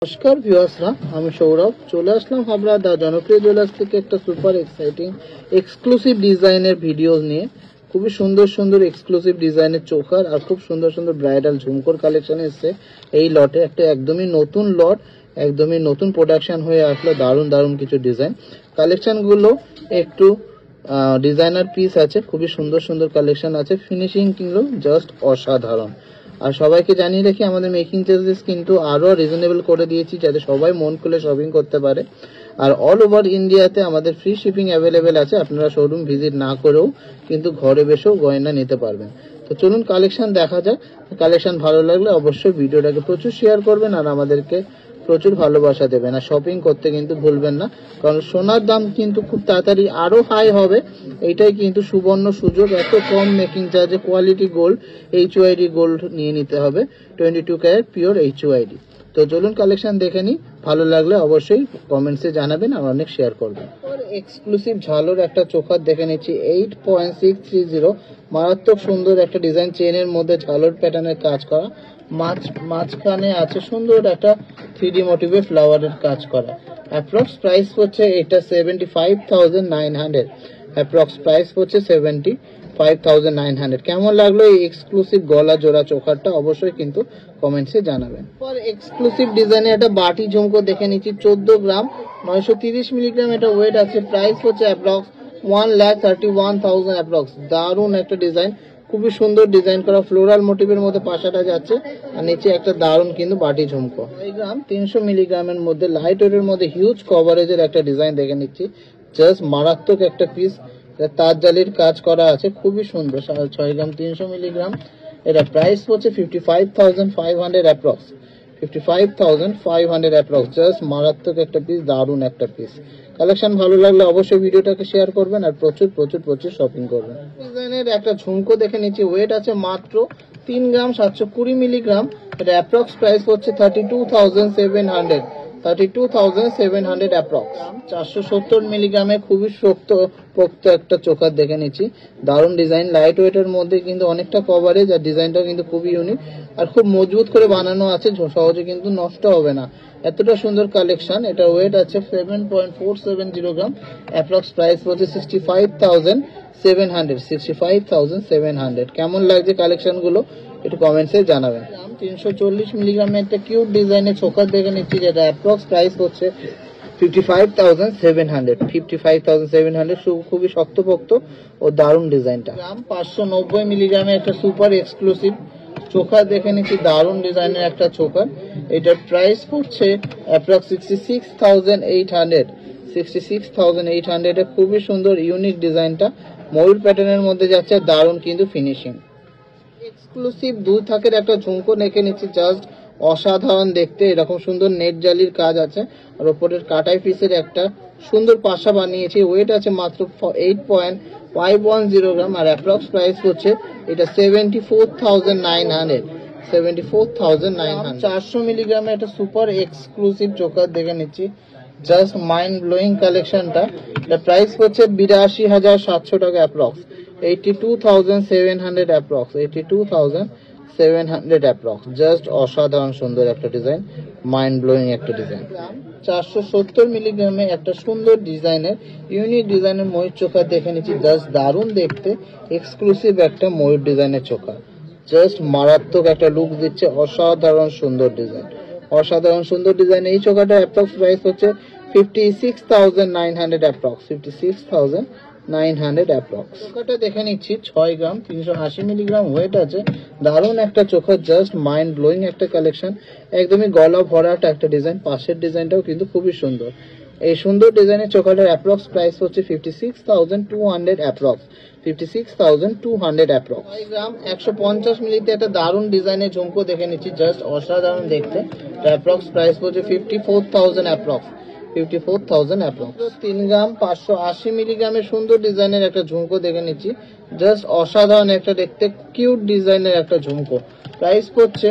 নমস্কার ভিউয়ার্সরা, আমি সৌরভ চলে আসলাম হাবড়া দা জনপ্রিয় জুয়েলার্স থেকে একটা সুপার এক্সাইটিং এক্সক্লুসিভ ডিজাইনের ভিডিও নিয়ে। খুবই সুন্দর সুন্দর এক্সক্লুসিভ ডিজাইনের চোকার আর খুব সুন্দর সুন্দর ব্রাইডাল ঝুমকোর কালেকশন এসছে এই লটে। একটা একদমই নতুন লট, একদমই নতুন প্রোডাকশন হয়ে আসলো। দারুণ দারুণ কিছু ডিজাইন কালেকশনগুলো একটু ডিজাইনার পিস আছে, খুবই সুন্দর সুন্দর কালেকশন আছে। ফিনিশিং কিন্তু জাস্ট অসাধারণ। আর সবাইকে জানিয়ে রাখি, আমাদের মেকিং চার্জেস কিন্তু আরো রিজনেবল করে দিয়েছি যাতে সবাই মন খুলে শপিং করতে পারে। আর অল ওভার ইন্ডিয়াতে আমাদের ফ্রি শিপিং অ্যাভেলেবেল আছে। আপনারা শোরুম ভিজিট না করেও কিন্তু ঘরে বসেও গয়না নিতে পারবেন। তো চলুন কালেকশন দেখা যাক। কালেকশন ভালো লাগলে অবশ্যই ভিডিওটাকে প্রচুর শেয়ার করবেন আর আমাদেরকে প্রচুর ভালোবাসা দেবেন। আর শপিং করতে কিন্তু ভুলবেন না, কারণ সোনার দাম কিন্তু খুব তাড়াতাড়ি আরো হাই হবে। এইটাই কিন্তু সুবর্ণ সুযোগ। এত কম মেকিং চার্জে কোয়ালিটি গোল্ড, HYD গোল্ড নিয়ে নিতে হবে। 22 ক্যারেট পিওর HYD। তো চলুন কালেকশন দেখে নিই। ভালো লাগলে অবশ্যই কমেন্টসে জানাবেন আর অনেক শেয়ার করবেন। এক্সক্লুসিভ ঝালোর একটা চোকার দেখে নিচ্ছি 8.630। মারাত্মক সুন্দর একটা ডিজাইন, চেনের মধ্যে ঝালোর প্যাটার্নের কাজ করা। মাঝখানে আছে সুন্দর একটা 3D মোটিভে ফ্লাওয়ারের কাজ করা। অ্যাপ্রক্স প্রাইস হচ্ছে এটা 75,900। অ্যাপ্রক্স প্রাইস হচ্ছে 75,900। কেমন লাগলো এই এক্সক্লুসিভ গলা জোড়া চোকারটা অবশ্যই কিন্তু কমেন্টসে জানাবেন। পর এক্সক্লুসিভ ডিজাইনে একটা বাটি ঝুমকো দেখে নিচ্ছি 14 গ্রাম 930 মিলিগ্রাম এটা ওয়েট আছে। প্রাইস হচ্ছে অ্যাপ্রক্স 1,31,000 অ্যাপ্রক্স। দারুণ একটা ডিজাইন, খুবই সুন্দর ডিজাইন করা। ফ্লোরাল মোটিভের মধ্যে পাশাটা যাচ্ছে আর নিচে একটা দারুণ কিন্তু বাটি ঝুমকো। 5 গ্রাম 300 মিলিগ্রামের মধ্যে লাইট ওয়েটের মধ্যে হিউজ কভারেজের একটা ডিজাইন দেখে নিচ্ছি। জাস্ট মারাত্মক একটা পিস, তার জালির কাজ করা আছে, খুবই সুন্দর। 6 গ্রাম 300 মিলিগ্রাম এটা প্রাইস হচ্ছে 55,500 অ্যাপ্রক্স। 55,500 অ্যাপ্রক্স। জাস্ট মারাত্মক একটা পিস, দারুণ একটা পিস। কালেকশন ভালো লাগলে অবশ্যই ভিডিওটাকে শেয়ার করবেন আর প্রচুর প্রচুর প্রচুর শপিং করবেন। ডিজাইনের একটা ঝুমকো দেখে নিচ্ছি, ওয়েট আছে মাত্র 3 গ্রাম 720 মিলিগ্রাম। এটা অ্যাপ্রক্স প্রাইস হচ্ছে 32,700। 32,700 অ্যাপ্রক্স। 470 মিলিগ্রামে খুবই শক্ত পোক্ত একটা চোকার দেখে নিচ্ছি। দারুণ ডিজাইন, লাইট ওয়েটের মধ্যে কিন্তু অনেকটা কভারেজ আর ডিজাইনটাও কিন্তু খুবই ইউনিক আর খুব মজবুত করে বানানো আছে, সহজে কিন্তু নষ্ট হবে না। এতটা সুন্দর কালেকশন। এটা ওয়েট আছে 7.470 গ্রাম। অ্যাপ্রক্স প্রাইস হচ্ছে 65,700। 65,700। কেমন লাগছে কালেকশন গুলো একটু কমেন্টসে জানাবেন। 340 মিলিগ্রামের একটা কিউট ডিজাইনের চোকার দেখে নিচ্ছি যেটা অ্যাপ্রক্স প্রাইস হচ্ছে 55,700। 55,700। খুবই শক্তপোক্ত ও দারুণ ডিজাইনটা। 590 মিলিগ্রামের একটা সুপার এক্সক্লুসিভ চোকার দেখে নিচ্ছি, দারুণ ডিজাইনের একটা চোকার। এটার প্রাইস হচ্ছে অ্যাপ্রক্স 66,800। 66,800 খুবই সুন্দর ইউনিক ডিজাইনটা, ময়ূর প্যাটার্নের মধ্যে যাচ্ছে, দারুণ কিন্তু ফিনিশিং। এক্সক্লুসিভ 2 থাকের একটা ঝুমকো দেখে নিচ্ছি, জাস্ট অসাধারণ দেখতে। এরকম সুন্দর নেট জালির কাজ আছে আর ওপরের কাটাই পিসের একটা সুন্দর পাশা বানিয়েছি। ওয়েট আছে মাত্র 8.510 গ্রাম আর অ্যাপ্রক্স প্রাইস হচ্ছে এটা 74,900। 74,900। 400 মিলিগ্রামের একটা সুপার এক্সক্লুসিভ চোকার দেখে নিচ্ছি, জাস্ট মাইন্ড ব্লোয়িং কালেকশনটা। এটা প্রাইস হচ্ছে 82,700 টাকা অ্যাপ্রক্স। 82,700 অ্যাপ্রক্স। 82,700 অ্যাপ্রক্স। জাস্ট অসাধারণ সুন্দর একটা ডিজাইন, মাইন্ড ব্লোয়িং একটা ডিজাইন। 470 মিলিগ্রামে একটা সুন্দর ডিজাইনের ইউনিক ডিজাইনের ময়ূর চোখা দেখে নিচ্ছি, জাস্ট দারুণ দেখতে এক্সক্লুসিভ একটা ময়ূর ডিজাইনের চোখা। জাস্ট মারাত্মক একটা লুক দিচ্ছে, অসাধারণ সুন্দর ডিজাইন, অসাধারণ সুন্দর ডিজাইন। এই চোখাটা অ্যাপ্রক্স প্রাইস হচ্ছে 56,900 অ্যাপ্রক্স। 56,900 অ্যাপ্রক্স। চোখাটা দেখে নিচ্ছি 6 গ্রাম 380 মিলিগ্রাম ওয়েট আছে। দারুণ একটা চোখা, জাস্ট মাইন্ড ব্লোয়িং একটা কালেকশন। একদমই গলা ভরাটা একটা ডিজাইন, পাশের ডিজাইনটাও কিন্তু খুবই সুন্দর। এই সুন্দর ডিজাইনের চোখাটার অ্যাপ্রক্স প্রাইস হচ্ছে 56,200 অ্যাপ্রক্স। 56,200 অ্যাপ্রক্স। 6 গ্রাম 150 মিলিতে একটা দারুণ ডিজাইনের ঝুমকো দেখে নিচ্ছি, জাস্ট অসাধারণ দেখতে। অ্যাপ্রক্স প্রাইস হচ্ছে 54,000 অ্যাপ্রক্স। 54,000 অ্যাপ্রক্স। 3 গ্রাম 580 মিলিগ্রামের সুন্দর ডিজাইনের একটা ঝুমকো দেখে নিচ্ছি, জাস্ট অসাধারণ একটা দেখতে কিউট ডিজাইনের একটা ঝুমকো। প্রাইস হচ্ছে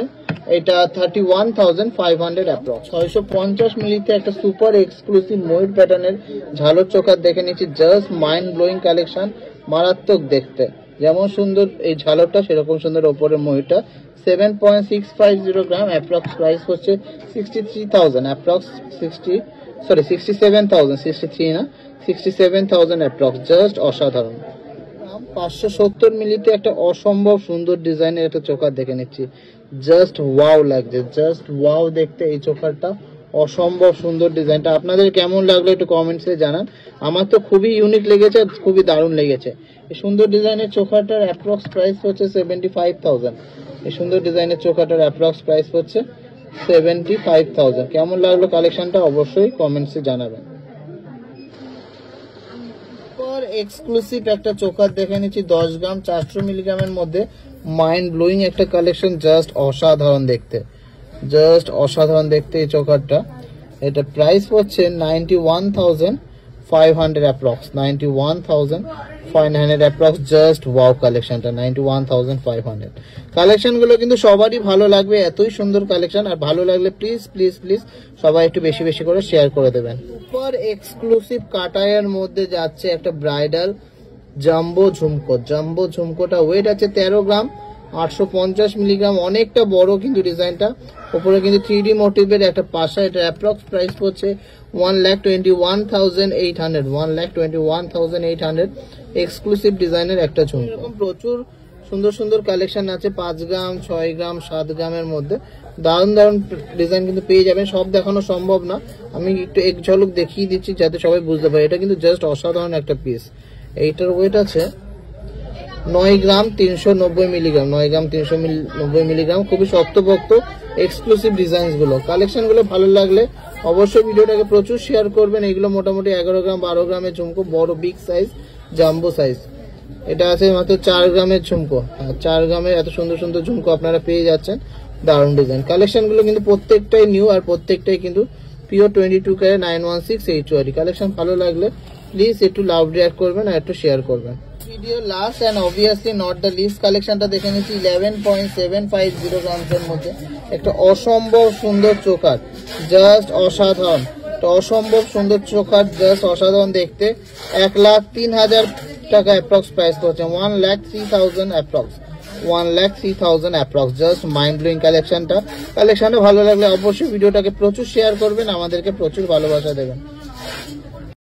এটা 31,500 অ্যাপ্রক্স। 650 মিলিতে একটা সুপার এক্সক্লুসিভ ময়ূর প্যাটার্নের ঝালর চোকার দেখে নিচ্ছি, জাস্ট মাইন্ড ব্লোয়িং কালেকশন, মারাত্মক দেখতে। যেমন সুন্দর এই ঝালরটা সেরকম সুন্দর ওপরের ময়ূরটা। 7.650 গ্রাম, অ্যাপ্রক্স প্রাইস হচ্ছে 63,000, অ্যাপ্রক্স 63 না 67,000 অ্যাপ্রক্স। জাস্ট অসাধারণ। 570 মিলিতে একটা অসম্ভব সুন্দর ডিজাইনের একটা চোকার দেখে নিচ্ছি। জাস্ট ওয়াও লাগছে, জাস্ট ওয়াও দেখতে এই চোকারটা, অসম্ভব সুন্দর ডিজাইনটা। আপনাদের কেমন লাগলো একটু কমেন্টসে জানান। আমার তো খুবই ইউনিক লেগেছে, খুবই দারুণ লেগেছে। এই সুন্দর ডিজাইনের চোকারটার অ্যাপ্রক্স প্রাইস হচ্ছে 75,000। এই সুন্দর ডিজাইনের চোকারটার অ্যাপ্রক্স প্রাইস হচ্ছে 75,000। কেমন লাগলো কালেকশনটা অবশ্যই কমেন্টসে জানাবেন। এক্সক্লুসিভ একটা চোকার দেখে নিচ্ছি 10 গ্রাম 400 মিলিগ্রামের মধ্যে। মাইন্ড ব্লোয়িং একটা কালেকশন, জাস্ট অসাধারণ দেখতে, জাস্ট অসাধারণ দেখতে এই চোকারটা। এটা প্রাইস হচ্ছে 91,500 অ্যাপ্রক্স, 91,500 অ্যাপ্রক্স। জাস্ট ওয়াও কালেকশনটা, 91,500। কালেকশনগুলো কিন্তু সবারই ভালো লাগবে, এতই সুন্দর কালেকশন। আর ভালো লাগলে প্লিজ প্লিজ প্লিজ সবাই একটু বেশি বেশি করে শেয়ার করে দেবেন। সুপার এক্সক্লুসিভ কাটায়ের মধ্যে যাচ্ছে একটা ব্রাইডাল জাম্বো ঝুমকো। জাম্বো ঝুমকোটা ওয়েট আছে 13 গ্রাম 850 মিলিগ্রাম, অনেকটা বড় কিন্তু ডিজাইনটা। উপরে কিন্তু 3D মোটিভের একটা পাশা। এটা অ্যাপ্রক্স প্রাইস হচ্ছে 1,21,800, 1,21,800। এক্সক্লুসিভ ডিজাইনের একটা ঝুমকো। এরকম প্রচুর সুন্দর সুন্দর কালেকশন আছে 5 গ্রাম 6 গ্রাম 7 গ্রামের মধ্যে। দারুণ দারুণ ডিজাইন কিন্তু পেয়ে যাবেন। সব দেখানো সম্ভব না, আমি একটু এক ঝলক দেখিয়ে দিচ্ছি যাতে সবাই বুঝতে পারে। এটা কিন্তু জাস্ট অসাধারণ একটা পিস। এইটার ওয়েট আছে 9 গ্রাম 390 মিলিগ্রাম, 9 গ্রাম 390 মিলিগ্রাম। খুবই শক্তপোক্ত এক্সক্লুসিভ ডিজাইন গুলো। কালেকশন গুলো ভালো লাগলে অবশ্যই ভিডিওটাকে প্রচুর শেয়ার করবেন। এগুলো মোটামুটি 11 গ্রাম 12 গ্রামের ঝুমকো, বড় বিগ সাইজ জাম্বো সাইজ। এটা আছে মাত্র 4 গ্রামের ঝুমকো। 4 গ্রামের এত সুন্দর সুন্দর ঝুমকো আপনারা পেয়ে যাচ্ছেন। দারুণ ডিজাইন। কালেকশন গুলো কিন্তু প্রত্যেকটাই নিউ, আর প্রত্যেকটাই কিন্তু পিওর 22 ক্যারেট 916 HOD। কালেকশন ভালো লাগলে প্লিজ একটু লাভ রিঅ্যাক্ট করবেন আর একটু শেয়ার করবেন। Video last and obviously not the least কালেকশনটা দেখে নিচ্ছি 11.750 গ্রামসের মধ্যে একটা অসম্ভব সুন্দর চোকার, জাস্ট অসাধারণ। অসম্ভব সুন্দর চোকার, জাস্ট অসাধারণ দেখতে। 1,03,000 টাকা অ্যাপ্রক্স প্রাইস করছে, 1,03,000 approx, 1,03,000 approx. Just mind blowing কালেকশনটা। কালেকশনটা ভালো লাগলে অবশ্যই ভিডিওটাকে প্রচুর শেয়ার করবেন, আমাদেরকে প্রচুর ভালোবাসা দেবেন।